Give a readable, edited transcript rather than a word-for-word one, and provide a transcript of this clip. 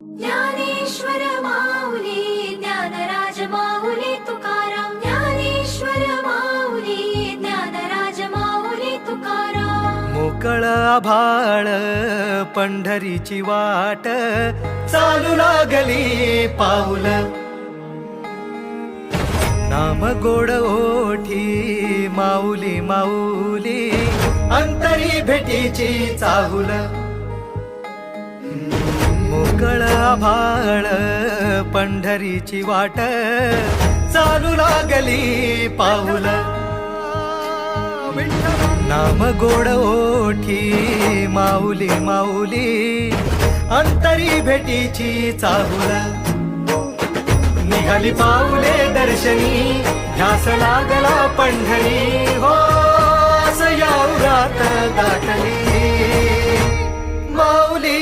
ज्ञानेश्वर माऊली ज्ञानराज माऊली तुकाराम, ज्ञानेश्वर माऊली ज्ञानराज माऊली तुकाराम. मोकळ आभाळ पंढरीची वाट, चालू लागली पाऊल. नाम गोड ओठी माऊली माऊली, अंतरी भेटीची चाहुल. मोकळ आभाळ पंढरीची वाट, चालू लागली पाऊल. नाम गोड ओठी माऊली माऊली, अंतरी भेटीची चाहुल. निघाली पाऊले दर्शनी, ध्यास लागला पंढरी. हो असं या उरात दाटली माऊली.